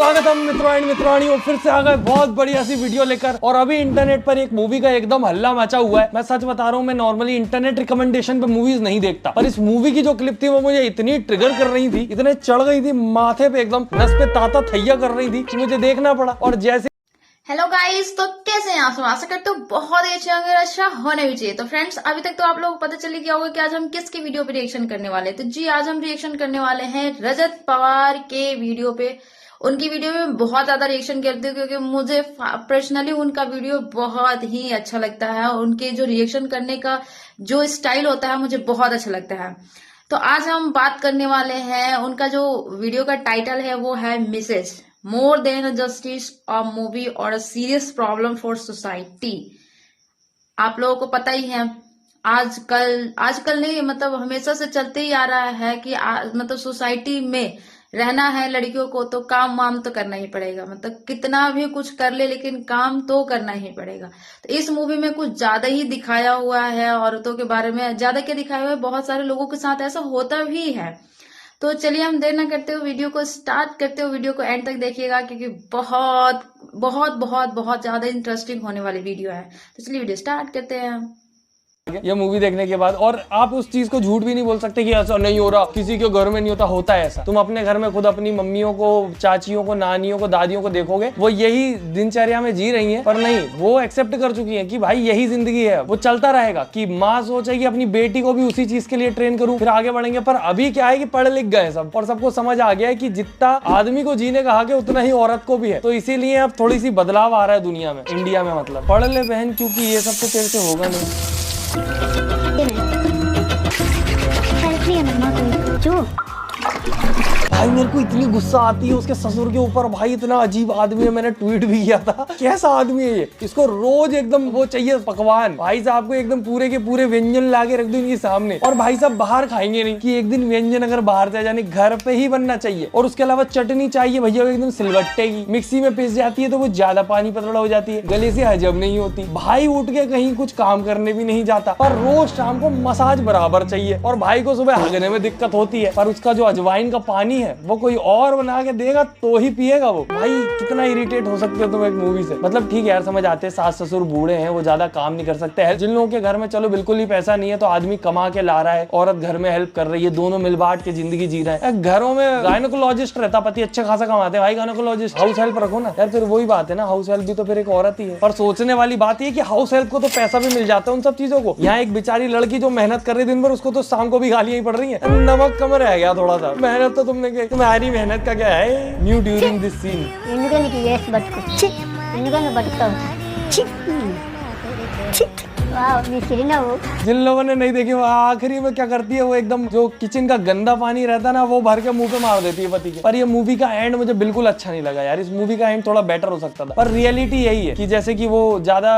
स्वागत है मित्रों एंड मित्रानियों, फिर से आ गए बहुत बढ़िया सी वीडियो लेकर। और अभी इंटरनेट पर एक मूवी का एकदम हल्ला मचा हुआ है। मैं सच बता रहा हूँ, मैं नॉर्मली इंटरनेट रिकमेंडेशन पे मूवीज नहीं देखता, पर इस मूवी की जो क्लिप थी वो मुझे इतनी ट्रिगर कर रही थी, इतने चढ़ गई थी माथे पे, एकदम नस पे ताता थैया कर रही थी कि मुझे देखना पड़ा। और जैसे हेलो गाइस, तो कैसे हैं आप सब? आशा करते हो बहुत ही अच्छे होंगे, अच्छा होने भी चाहिए। तो फ्रेंड्स, अभी तक तो आप लोगों को पता चल गया होगा कि आज हम किसकी वीडियो पे रिएक्शन करने वाले हैं। तो जी, आज हम रिएक्शन करने वाले हैं रजत पवार के वीडियो पे। उनकी वीडियो में बहुत ज्यादा रिएक्शन करती हूँ क्योंकि मुझे पर्सनली उनका वीडियो बहुत ही अच्छा लगता है। उनके जो रिएक्शन करने का जो स्टाइल होता है मुझे बहुत अच्छा लगता है। तो आज हम बात करने वाले हैं, उनका जो वीडियो का टाइटल है वो है Mrs more than a justice, a movie और a serious problem for society. आप लोगों को पता ही है, आजकल नहीं, मतलब हमेशा से चलते ही आ रहा है कि मतलब सोसाइटी में रहना है लड़कियों को तो काम वाम तो करना ही पड़ेगा। मतलब कितना भी कुछ कर ले लेकिन काम तो करना ही पड़ेगा। तो इस मूवी में कुछ ज्यादा ही दिखाया हुआ है औरतों के बारे में। ज्यादा क्या दिखाया हुआ है, बहुत सारे लोगों के साथ ऐसा होता भी है। तो चलिए हम देर ना करते हुए वीडियो को स्टार्ट करते हुए वीडियो को एंड तक देखिएगा क्योंकि बहुत बहुत बहुत बहुत ज्यादा इंटरेस्टिंग होने वाली वीडियो है। तो चलिए वीडियो स्टार्ट करते हैं। ये मूवी देखने के बाद, और आप उस चीज को झूठ भी नहीं बोल सकते कि ऐसा नहीं हो रहा, किसी के घर में नहीं होता, होता है ऐसा। तुम अपने घर में खुद अपनी मम्मियों को, चाचियों को, नानियों को, दादियों को देखोगे, वो यही दिनचर्या में जी रही हैं, पर नहीं, वो एक्सेप्ट कर चुकी हैं कि भाई यही जिंदगी है, वो चलता रहेगा। कि माँ सोचेगी अपनी बेटी को भी उसी चीज के लिए ट्रेन करूं, फिर आगे बढ़ेंगे। पर अभी क्या है कि पढ़ लिख गए सब, और सबको समझ आ गया है कि जितना आदमी को जीने का हक है उतना ही औरत को भी है। तो इसीलिए अब थोड़ी सी बदलाव आ रहा है दुनिया में, इंडिया में। मतलब पढ़ ले बहन, क्योंकि ये सब तो तेरे से होगा नहीं। जो भाई मेरे को इतनी गुस्सा आती है उसके ससुर के ऊपर। भाई इतना अजीब आदमी है, मैंने ट्वीट भी किया था, कैसा आदमी है ये। इसको रोज एकदम वो चाहिए पकवान। भाई साहब को एकदम पूरे के पूरे व्यंजन लाके रख दो इनके सामने, और भाई साहब बाहर खाएंगे नहीं कि एक दिन व्यंजन अगर बाहर से जाने, घर पे ही बनना चाहिए। और उसके अलावा चटनी चाहिए भैया एकदम सिलबट्टे की, मिक्सी में पिस जाती है तो वो ज्यादा पानी पतला हो जाती है, गले से हजम नहीं होती। भाई उठ के कहीं कुछ काम करने भी नहीं जाता, पर रोज शाम को मसाज बराबर चाहिए। और भाई को सुबह हगने में दिक्कत होती है, पर उसका जो अजवाइन का पानी है वो कोई और बना के देगा तो ही पिएगा वो। भाई कितना इरिटेट हो सकते हो तुम एक मूवी से। मतलब ठीक है यार, समझ आते हैं सास ससुर बूढ़े हैं, वो ज्यादा काम नहीं कर सकते हैं। जिन लोगों के घर में चलो बिल्कुल ही पैसा नहीं है तो आदमी कमा के ला रहा है, औरत घर में हेल्प कर रही है, दोनों मिल बांट के जिंदगी जी रहे हैं। घरों में गायनोकोलॉजिस्ट रहता, पति अच्छा खासा कमाते हैं, भाई गायनोकोलॉजिस्ट, हाउस हेल्प रखो ना यार। फिर वही बात है ना, हाउस हेल्प भी तो फिर एक औरत ही है। पर सोचने वाली बात ये कि हाउस हेल्प को तो पैसा भी मिल जाता है उन सब चीजों को। यहाँ एक बेचारी लड़की जो मेहनत कर रही दिन भर, उसको तो शाम को भी गालियां ही पड़ रही है। नमक कम रह गया थोड़ा सा। मेहनत तो तुमने की, तुम्हारी मेहनत का क्या है। न्यू ड्यूरिंग दिस सीन जिन लोगों ने नहीं देखी वो आखिरी में क्या करती है, वो एकदम जो किचन का गंदा पानी रहता है ना, वो भर के मुंह पे मार देती है पति के। पर ये मूवी का एंड मुझे बिल्कुल अच्छा नहीं लगा यार। इस मूवी का एंड थोड़ा बेटर हो सकता था। पर रियलिटी यही है कि जैसे कि वो ज्यादा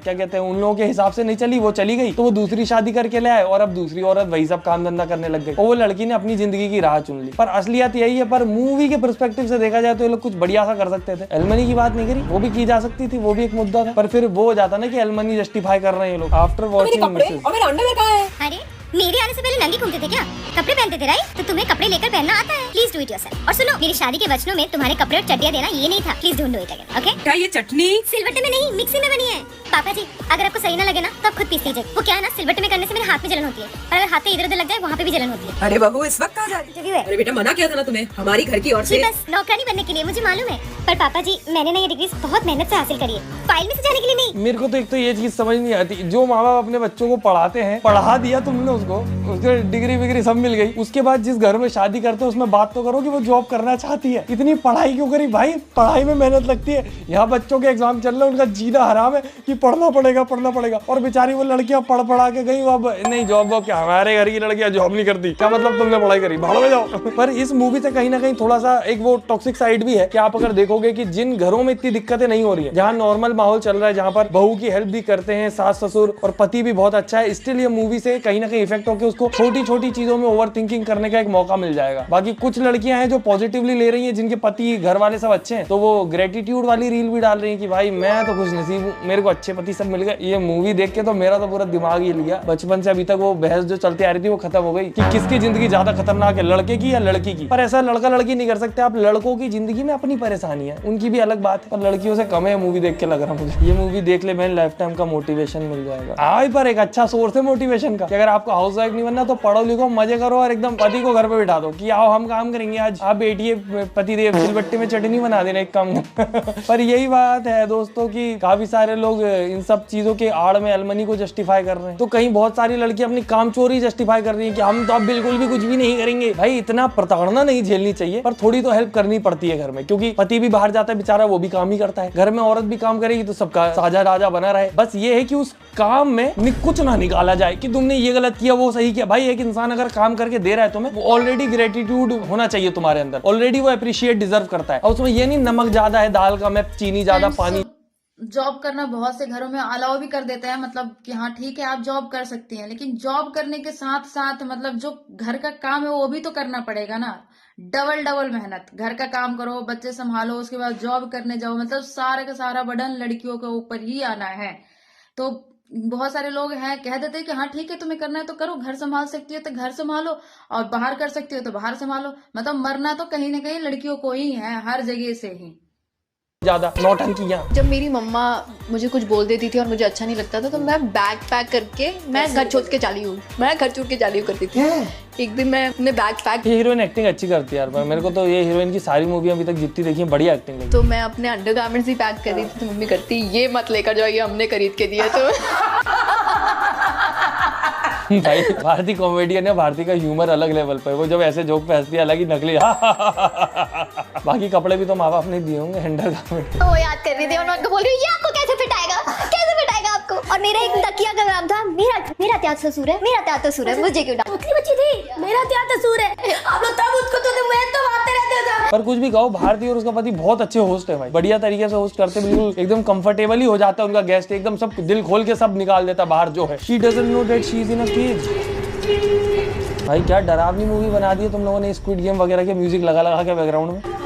क्या कहते हैं, उन लोगों के हिसाब से नहीं चली, वो चली गई तो वो दूसरी शादी करके ले आए, और अब दूसरी औरत वही सब काम धंधा करने लग गई, और वो लड़की ने अपनी जिंदगी की राह चुन ली। पर असलियत यही है। पर मूवी के पर्सपेक्टिव से देखा जाए तो ये लोग कुछ बढ़िया सा कर सकते थे। एलमनी की बात नहीं करी, वो भी की जा सकती थी, वो भी एक मुद्दा था। पर फिर वो हो जाता ना कि एलमनी जस्टिफाई कर रहे हैं ये लोग आफ्टर वॉचिंग। और मेरा अंडरवेयर कहाँ है? अरे मेरे आने से पहले नंगे घूमते थे क्या? कपड़े पहनते थे राइट? तो तुम्हें कपड़े लेकर पहनना आता है। Please do it yourself. और सुनो, मेरी शादी के वचनों में तुम्हारे कपड़े और चड्डियां देना ये नहीं था। Please don't do it again, okay? क्या ये चटनी सिलबट्टे में नहीं, मिक्सी में बनी है। पापा जी, अगर आपको सही ना लगे ना तो आप खुद पीस लीजिए। वो क्या है ना, सिलबट्टे में करने से मेरे हाथ में जलन होती है, और अगर हाथ इधर उधर लग जाए वहाँ पे भी जलन होती है। अरे बहू, इस वक्त कहाँ जा रही है? अरे बेटा, मना किया था ना तुम्हें हमारी घर की औरत से। बस नौकरानी बनने के लिए, मुझे मालूम है। पर पापा जी, मैंने ना ये डिग्री बहुत मेहनत से हासिल करी है, फाइल में से जाने के लिए नहीं। मेरे को तो एक तो ये चीज समझ नहीं आती, जो माँ बाप अपने बच्चों को पढ़ाते हैं, पढ़ा दिया तुमने उसको, उसके डिग्री विग्री सब मिल गई, उसके बाद जिस घर में शादी करते हो उसमें बात तो करो कि वो जॉब करना चाहती है। इतनी पढ़ाई क्यों करी भाई? पढ़ाई में मेहनत लगती है। यहाँ बच्चों के एग्जाम चल रहे हैं, उनका जीना हराम है कि पढ़ना पड़ेगा पढ़ना पड़ेगा, और बेचारी वो लड़कियां पढ़ पढ़ा के गई, अब नहीं जॉब वॉब क्या, हमारे घर की लड़कियां जॉब नहीं करती, क्या मतलब तुमने पढ़ाई करी, भाड़ में जाओ। पर इस मूवी से कहीं ना कहीं थोड़ा सा एक वो टॉक्सिक साइड भी है कि आप अगर देखोगे कि जिन घरों में इतनी दिक्कतें नहीं हो रही है, जहाँ नॉर्मल माहौल चल रहा है, जहाँ पर बहू की हेल्प भी करते हैं सास ससुर, और पति भी बहुत अच्छा है, स्टिल ये मूवी से कहीं ना कहीं इफेक्ट होकर उसको छोटी छोटी चीजों में ओवर थिंकिंग करने का एक मौका मिल जाएगा। बाकी कुछ लड़कियां हैं जो पॉजिटिवली ले रही हैं, जिनके पति घर वाले सब अच्छे हैं, तो वो ग्रेटिट्यूड वाली रील भी डाल रही हैं कि भाई मैं तो खुश नसीब हूँ, मेरे को अच्छा अच्छे पति सब मिल गए। ये मूवी देख के तो मेरा तो पूरा दिमाग ही लिया। बचपन से अभी तक वो बहस जो चलती आ रही थी वो खत्म हो गई कि किसकी जिंदगी ज्यादा खतरनाक है, लड़के की या लड़की की। पर ऐसा लड़का लड़की नहीं कर सकते आप। लड़कों की जिंदगी में अपनी परेशानी है, उनकी भी अलग बात है, पर लड़कियों से कम है मूवी देख के लग रहा मुझे। ये मूवी देख ले मैंने, लाइफ टाइम का मोटिवेशन मिल जाएगा। हाँ, पर एक अच्छा सोर्स है मोटिवेशन का कि अगर आपको हाउस वाइफ नहीं बनना तो पढ़ो लिखो, मजे करो और एकदम पति को घर पे बिठा दो कि आओ हम काम करेंगे आज, आप बैठिए पति देव सिलबट्टे में चटनी बना देना एक काम। पर यही बात है दोस्तों की काफी सारे लोग इन सब चीजों के आड़ में अलमनी को जस्टिफाई कर रहे हैं। तो कहीं बहुत सारी लड़कियां अपनी काम चोरी जस्टिफाई कर रही है कि हम तो अब बिल्कुल भी कुछ भी नहीं करेंगे। भाई इतना प्रताड़ना नहीं झेलनी चाहिए, पर थोड़ी तो हेल्प करनी पड़ती है घर में, क्योंकि पति भी बाहर जाता है बेचारा, वो भी काम ही करता है। घर में औरत भी काम करेगी तो सबका साझा राजा बना रहे। बस ये है कि उस काम में कुछ ना निकाला जाए कि तुमने ये गलत किया वो सही किया। भाई एक इंसान अगर काम करके दे रहा है तुम्हें, वो ऑलरेडी ग्रेटिट्यूड होना चाहिए तुम्हारे अंदर, ऑलरेडी वो अप्रिशिएट डिजर्व करता है। और उसमें ये नहीं नमक ज्यादा है दाल का, मैं चीनी ज्यादा, पानी। जॉब करना बहुत से घरों में अलाउ भी कर देते हैं, मतलब कि हाँ ठीक है आप जॉब कर सकती हैं, लेकिन जॉब करने के साथ साथ मतलब जो घर का काम है वो भी तो करना पड़ेगा ना। डबल मेहनत, घर का काम करो, बच्चे संभालो, उसके बाद जॉब करने जाओ, मतलब सारा का सारा बर्डन लड़कियों के ऊपर ही आना है। तो बहुत सारे लोग हैं कह देते हैं कि हाँ ठीक है तुम्हें करना है तो करो, घर संभाल सकती हो तो घर संभालो और बाहर कर सकती हो तो बाहर संभालो। मतलब मरना तो कहीं ना कहीं लड़कियों को ही है, हर जगह से ही ज्यादा नौटंकियां। जब मेरी मम्मा मुझे कुछ बोल देती थी और मुझे अच्छा नहीं लगता था तो मैं बैग पैक करके मैं घर छोड़ के चाली हूँ, मैं घर छोड़ के चाली करती थी। एक दिन मैं अपने बैग पैक, ये हीरोइन एक्टिंग अच्छी करती है यार। मेरे को तो ये हीरोइन की सारी मूवी अभी तक जितनी देखी है बढ़िया एक्टिंग लगी। तो मैं अपने अंडरगारमेंट्स ही पैक कर दी थी तो मम्मी करती ये मत लेकर जाओ, ये हमने खरीद के दिए। तो भाई भारतीय कॉमेडियन है, भारतीय का ह्यूमर अलग लेवल पर। वो जब ऐसे जोक पे हंसती है अलग ही नकली। बाकी कपड़े भी तो माँ बाप ने दिए होंगे अंडरगारमेंट। वो याद कर रही थी और मैं उनको बोल रही हूँ ये आपको कैसे फिट आएगा, कैसे फिट आएगा आपको। और मेरा एक तकिया का नाम था मेरा त्याग ससुर है, मेरा त्याग ससुर है, मुझे क्यों डाल। उतनी बच्ची थी, मेरा त्याग ससुर है। आप लोग तब उसको तो मैं तो मारते रहते थे। पर कुछ भी कहो, भारती और उसका पति बहुत अच्छे होस्ट है भाई, बढ़िया तरीके से होस्ट करते, बिल्कुल एकदम कंफर्टेबल ही हो जाता है उनका गेस्ट, एकदम सब दिल खोल के सब निकाल देता बाहर जो है। She doesn't know that she is in a cage. भाई क्या डरावनी मूवी बना दी है तुम लोगों ने, स्क्विड गेम वगैरह के म्यूजिक लगा के बैकग्राउंड में।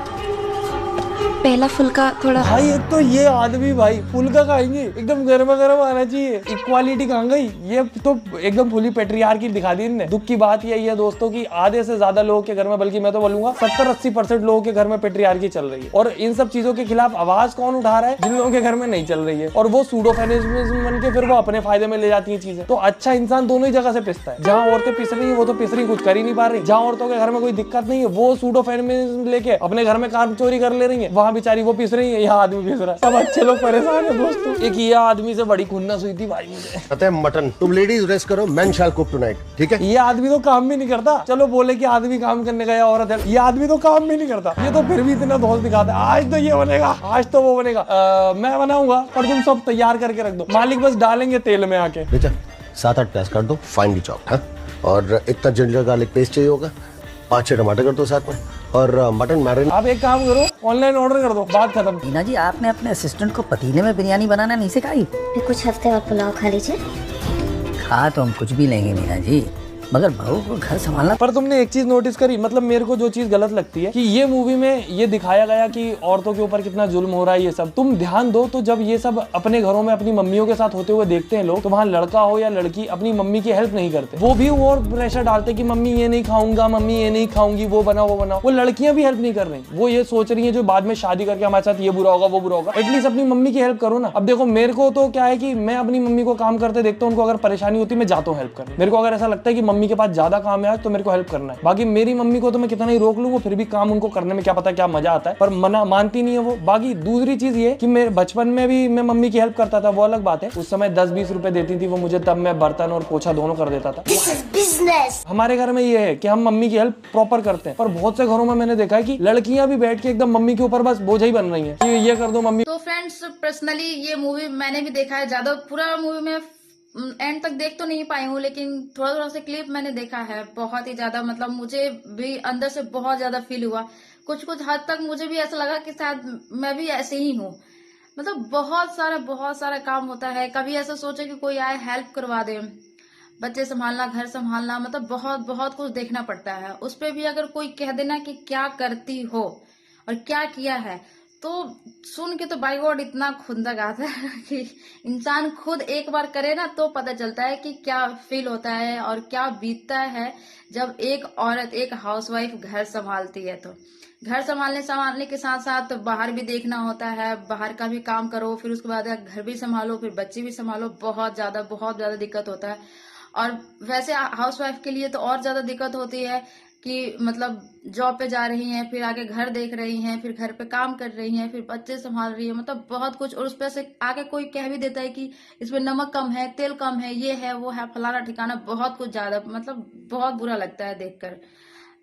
पहला फुल्का थोड़ा भाई एक तो ये आदमी भाई फुल्का खाएंगे, एकदम गर्मा गर्म आना चाहिए। इक्वालिटी कहाँ गई, ये तो एकदम फुली पेट्रियार्की दिखा दी इनने। दुख की बात यही है दोस्तों की आधे से ज्यादा लोगों के घर में, बल्कि मैं तो बोलूंगा 70-80% लोगों के घर में पेट्रियार्की चल रही है। और इन सब चीजों के खिलाफ आवाज कौन उठा रहा है, जिन लोगों के घर में नहीं चल रही है। और वो सूडो फेमिनिज्म बन के फिर वो अपने फायदे में ले जाती है चीजें। तो अच्छा इंसान दोनों ही जगह से पिसता है। जहाँ औरतें पिस रही है वो तो पिस रही, कुछ कर ही नहीं पा रही। जहाँ औरतों के घर में कोई दिक्कत नहीं है वो सूडो फेमिनिज्म लेके अपने घर में काम चोरी कर ले रही है, वहाँ बेचारी वो पिस रही है, यहाँ आदमी पिस रहा है। सब अच्छे लोग परेशान है दोस्तों। एक ये आदमी से बड़ी खुन्नस हुई थी भाई मुझे। पता है मटन, तुम लेडीज रेस्ट करो, मेन शैल कुक टुनाइट, ठीक है। ये आदमी तो काम भी नहीं करता, चलो बोले कि आदमी काम करने गया औरत है, ये आदमी तो काम भी नहीं करता, ये तो फिर भी इतना दोस्त दिखाता है। आज तो ये बनेगा, आज तो वो बनेगा, मैं बनाऊंगा पर तुम सब तैयार करके रख दो, मालिक बस डालेंगे तेल में आके। बेटा 7-8 प्याज काट दो, फाइनली चॉप्ड, हाँ। और इतना जिंजर गार्लिक पेस्ट चाहिए होगा, 5-6 टमाटर कर दो साथ में, और मटन मैरिनेट। आप एक काम करो, ऑनलाइन ऑर्डर कर दो, बात खत्म। मीना जी आपने अपने असिस्टेंट को पतीले में बिरयानी बनाना नहीं सिखाई? कुछ हफ्ते और पुलाव खा लीजिए। खा तो हम कुछ भी लेंगे मीना जी, मगर बहू को घर संभालना। पर तुमने एक चीज नोटिस करी, मतलब मेरे को जो चीज गलत लगती है कि ये मूवी में ये दिखाया गया कि औरतों के ऊपर कितना जुल्म हो रहा है। ये सब तुम ध्यान दो तो जब ये सब अपने घरों में अपनी मम्मियों के साथ होते हुए देखते हैं लोग, तो वहाँ लड़का हो या लड़की अपनी मम्मी की हेल्प नहीं करते, वो भी और प्रेशर डालते कि मम्मी ये नहीं खाऊंगा, मम्मी ये नहीं खाऊंगी, वो बनाओ वो बनाओ। वो लड़कियां भी हेल्प नहीं कर रही, वो ये सोच रही है जो बाद में शादी करके हमारे साथ ये बुरा होगा वो बुरा होगा। एटलीस्ट अपनी मम्मी की हेल्प करो ना। अब देखो मेरे को तो क्या है कि मैं अपनी मम्मी को काम करते देखता हूँ, उनको अगर परेशानी होती है मैं जाता हूँ हेल्प करने। मेरे को अगर ऐसा लगता है कि मम्मी के पास ज्यादा काम है तो मेरे को हेल्प करना है। बाकी मेरी मम्मी को तो मैं कितना ही रोक लूं, वो फिर भी काम उनको करने में क्या पता क्या मजा आता है, पर मना मानती नहीं है वो। बाकी दूसरी चीज ये कि मेरे बचपन में भी मैं मम्मी की हेल्प करता था, वो अलग बात है। उस समय 10-20 रुपए देती थी वो मुझे, तब मैं बर्तन और पोछा दोनों कर देता था। बिजनेस हमारे घर में ये है कि हम मम्मी की हेल्प प्रॉपर करते हैं, पर बहुत से घरों में मैंने देखा है कि लड़कियां भी बैठ के एकदम मम्मी के ऊपर बस बोझ ही बन रही है कि ये कर दो मम्मी। तो फ्रेंड्स पर्सनली ये मूवी मैंने भी देखा है, ज्यादा पूरा मूवी में एंड तक देख तो नहीं पाई हूँ, लेकिन थोड़ा थोड़ा से क्लिप मैंने देखा है। बहुत ही ज्यादा मतलब मुझे भी अंदर से बहुत ज्यादा फील हुआ। कुछ हद तक मुझे भी ऐसा लगा कि शायद मैं भी ऐसे ही हूँ। मतलब बहुत सारा काम होता है। कभी ऐसा सोचे कि कोई आए हेल्प करवा दे, बच्चे संभालना, घर संभालना, मतलब बहुत कुछ देखना पड़ता है। उस पर भी अगर कोई कह देना कि क्या करती हो और क्या किया है, तो सुन के तो बाई गॉड इतना खुंदक आता है कि इंसान खुद एक बार करे ना तो पता चलता है कि क्या फील होता है और क्या बीतता है जब एक औरत, एक हाउसवाइफ घर संभालती है। तो घर संभालने के साथ साथ बाहर भी देखना होता है, बाहर का भी काम करो, फिर उसके बाद घर भी संभालो, फिर बच्चे भी संभालो, बहुत ज्यादा दिक्कत होता है। और वैसे हाउसवाइफ के लिए तो और ज्यादा दिक्कत होती है कि मतलब जॉब पे जा रही हैं, फिर आगे घर देख रही हैं, फिर घर पे काम कर रही हैं, फिर बच्चे संभाल रही है, मतलब बहुत कुछ। और उस पर से आगे कोई कह भी देता है कि इसमें नमक कम है, तेल कम है, ये है वो है, फलाना ठिकाना, बहुत कुछ ज्यादा, मतलब बहुत बुरा लगता है देखकर।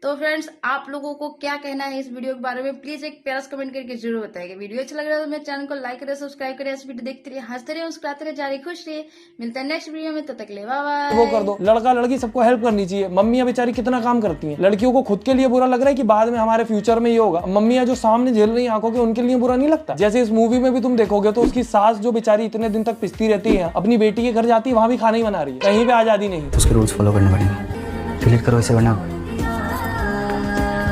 तो फ्रेंड्स, आप लोगों को क्या कहना है इस वीडियो के बारे में, प्लीज एक प्यारा कमेंट करके जरूर बताइए। वीडियो अच्छा लग रहा है तो मेरे चैनल को लाइक करें, सब्सक्राइब करें, इस वीडियो देखते रहिए, हंसते रहिए, मुस्कुराते रहिए, जारी खुश रहिए। मिलते हैं नेक्स्ट वीडियो में, तब तक के लिए बाय बाय। वो कर दो, लड़का लड़की सबको हेल्प करनी चाहिए। मम्मियां बेचारी कितना काम करती हैं, लड़कियों को खुद के लिए बुरा लग रहा है कि बाद में हमारे फ्यूचर में ये होगा। मम्मियां जो सामने झेल रही आंखों के, उनके लिए बुरा नहीं लगता। जैसे इस मूवी में भी तुम देखोगे तो उसकी सास जो बेचारी इतने दिन तक पिसती रहती है, अपनी बेटी के घर जाती है, वहां भी खाना ही बना रही है, कहीं पे आजादी नहीं। उसके रूल्स फॉलो करने पड़ेंगे, डिलीट करो इसे वरना।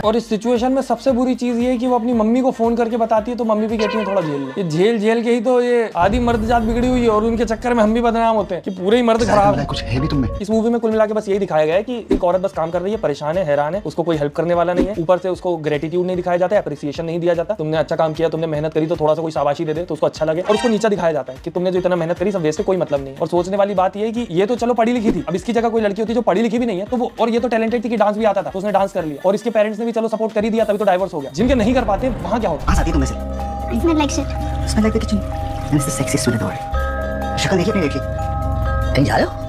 और इस सिचुएशन में सबसे बुरी चीज ये है कि वो अपनी मम्मी को फोन करके बताती है तो मम्मी भी कहती है थोड़ा झेल ले। ये झेल के ही तो ये आधी मर्द जात बिगड़ी हुई है और उनके चक्कर में हम भी बदनाम होते हैं कि पूरे ही मर्द खराब है। कुछ है भी तुम में। इस मूवी में कुल मिला के बस यही दिखाया गया है कि एक औरत बस काम कर रही है, परेशान है, हैरान है, उसको कोई हेल्प करने वाला नहीं है, ऊपर से उसको ग्रेटिट्यूड नहीं दिखाया जाता है, अप्रिसिएशन नहीं दिया जाता। तुमने अच्छा काम किया, तुमने मेहनत करी तो थोड़ा सा कोई शाबाशी दे दे तो उसको अच्छा लगे, और उसको नीचा दिखाया जाता है कि तुमने जो इतना मेहनत करी सब वेस्ट, कोई मतलब नहीं। और सोचने वाली बात ये है कि ये तो चलो पढ़ी लिखी थी, अब इसकी जगह कोई लड़की होती जो पढ़ी लिखी भी नहीं है तो वो, और ये तो टैलेंटेड थी कि डांस भी आता था तो उसने डांस कर लिया, और इसके पेरेंट्स ने भी चलो सपोर्ट कर ही दिया, तभी तो डाइवोर्स हो गया। जिनके नहीं कर पाते वहां क्या होता है? I smell like shit. Smell like the kitchen. And it's the sexiest smell in the world. शक्ल देखिए अपनी, देखिए। कहीं जा रहे हो?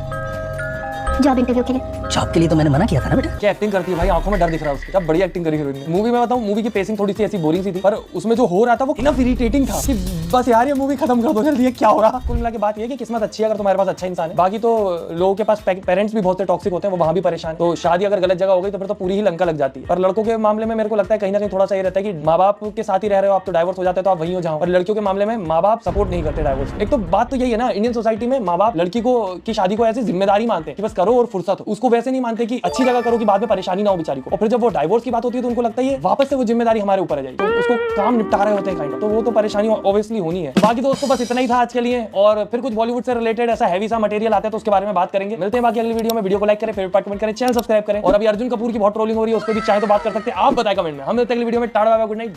जॉब इंटरव्यू के लिए। जॉब के लिए तो मैंने मना किया था ना बेटा। क्या एक्टिंग करती है भाई, आंखों में डर दिख रहा है उसके। क्या बढ़िया एक्टिंग करी हीरोइन ने। मूवी में बताऊं, मूवी की पेसिंग थोड़ी सी ऐसी बोरिंग सी थी, पर उसमें जो हो रहा था वो इनफ इरिटेटिंग था कि बस यार ये मूवी खत्म कर दो जल्दी, ये क्या हो रहा। कुल मिला के बात ये है कि किस्मत अच्छी है अगर तुम्हारे पास अच्छा इंसान है। बाकी तो लोगों के पास पेरेंट्स भी बहुत टॉक्सिक होते हैं, वो वहां भी परेशान। तो शादी अगर गलत जगह हो गई तो फिर तो पूरी ही लंका लग जाती है। पर लड़कों के मामले में मेरे को लगता है कहीं ना कहीं थोड़ा सा ये रहता है कि माँ बाप के साथ ही रह रहे हो आप तो डाइवोर्स हो जाते हैं तो आप वहीं हो जाओ। और लड़कियों के मामले में माँ बाप सपोर्ट नहीं करते डाइवोर्स। एक तो बात तो यही है ना, इंडियन सोसाइटी में माँ बाप लड़की को की शादी को ऐसी जिम्मेदारी मानते हैं कि बस करो और फुर्सत हो, उसको वैसे नहीं मानते कि अच्छी जगह करो कि बाद में परेशानी ना हो बेचारी को। और फिर जब वो डाइवोर्स की बात होती है तो उनको लगता है वापस से वो जिम्मेदारी हमारे ऊपर आ जाएगी, तो उसको काम निपटा रहे होते हैं काइंड ऑफ, तो वो तो परेशानी ऑब्वियसली होनी है। बाकी दोस्तों बस इतना ही था आज के लिए, और फिर कुछ बॉलीवुड से रिलेटेड ऐसा हैवी सा मटेरियल आता है तो उसके बारे में बात करेंगे। मिलते हैं बाकी अगली वीडियो में। वीडियो को लाइक करें, फेवरेट पार्ट कमेंट करें, चैनल सब्सक्राइब करें, और अभी अर्जुन कपूर की बहुत ट्रोलिंग हो रही है उस पर भी चाहे तो बात कर सकते हैं, आप बताएं कमेंट में। हम मिलते हैं अगली वीडियो में। Tata bye bye, good night.